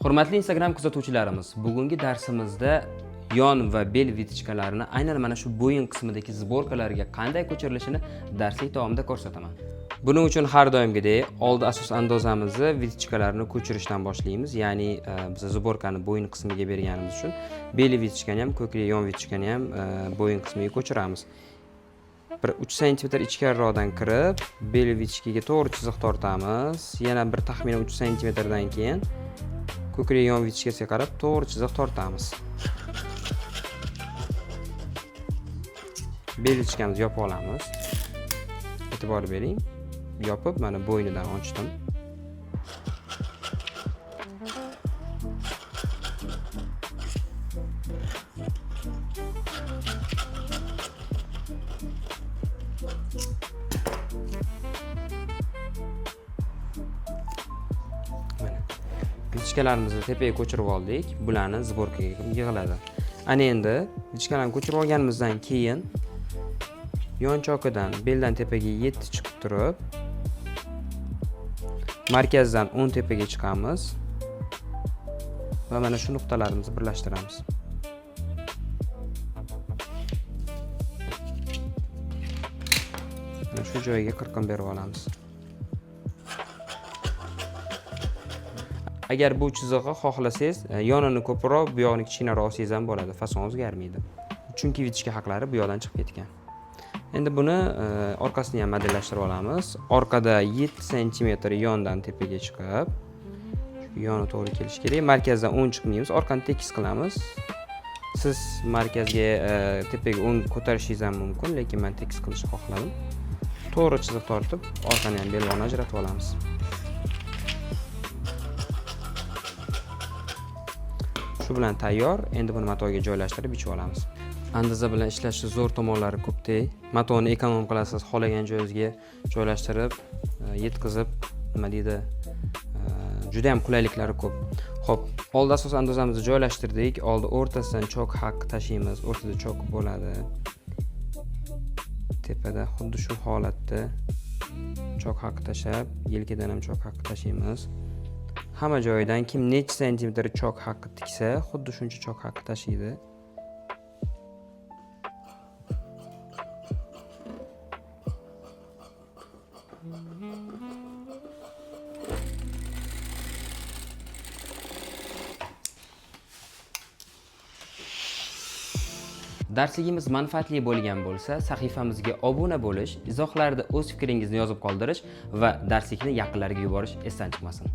Hurmatli Instagram kuzatuvchilarimiz, bugungi darsimizda yon va bel vitichkalarini aynan mana shu bo'yin qismidagi zborkalarga qanday ko'chirilishini darslik davomida ko'rsataman. Buning uchun har doimgidek oldi asos andozamizni vitichkalarni ko'chirishdan boshlaymiz. Ya'ni biz zborkani bo'yin qismiga berganimiz uchun bel vitichkani ham, ko'krak yon vitichkani ham bo'yin qismiga ko'chiramiz. Bir 3 sm ichkariroqdan kirib, bel vitichkaga to'g'ri chiziq tortamiz. Yana bir taxminan 3 sm dan keyin ko'krak yon vitichkasiga qarab to'g'ri chiziq tortamiz. Bel vitichkamizni yopib olamiz. E'tibor bering. Yopib, mana bo'ynidan ochdim. Vitichkalarimizni tepaga ko'chirib oldik. Bularni zborkaga yig'iladi. Ana endi vitichkalarni ko'chirib olganimizdan keyin yon chokidan beldan tepaga 7 chiqib turib, markazdan 10 tepaga chiqamiz va mana shu nuqtalarimizni birlashtiramiz. Mana shu joyiga qirqim berib olamiz. Agar bu chiziqni xohlasangiz, yonini ko'proq, bu yog'ini kichkinaroq olsangiz ham bo'ladi, fason o'zgarmaydi. Chunki vitichka haqlari bu yoqdan chiqib ketgan. Endi buni orqasini ham modellashtirib olamiz. Orqada 7 sm yondan tepaga chiqib, yoni to'g'ri kelishi kerak. Markazdan 10 chiqmaymiz, orqani tekis qilamiz. Siz markazga tepaga 10 ko'tarishingiz ham mumkin, lekin men tekis qilishni xohladim. To'g'ri chiziq tortib, orqani ham belbog'ni ajratib olamiz. Shu bilan tayyor. Endi buni matoga joylashtirib bichib olamiz. Andoza bilan ishlashni zo'r tomonlari ko'pda. Matoni ekonom qilasiz, xohlagan joyingizga joylashtirib, yetkazib, nima deydi, juda ham qulayliklari ko'p. Xo'p, oldi asos andozamizni joylashtirdik. Oldi o'rtasidan chok haq tashlaymiz. O'rtada chok bo'ladi. Tepada xuddi shu holatda chok haq tashab, yelkadan ham chok haq tashlaymiz. Hamma joyidan kim necha santimetr chok haqqi tiksa, xuddi shuncha chok haqqi tashlaydi. Darsligimiz manfaatli bo'lgan bo'lsa, sahifamizga obuna bo'lish, izohlarda o'z fikringizni yozib qoldirish va darslikni yaqinlarga yuborish esdan chiqmasin.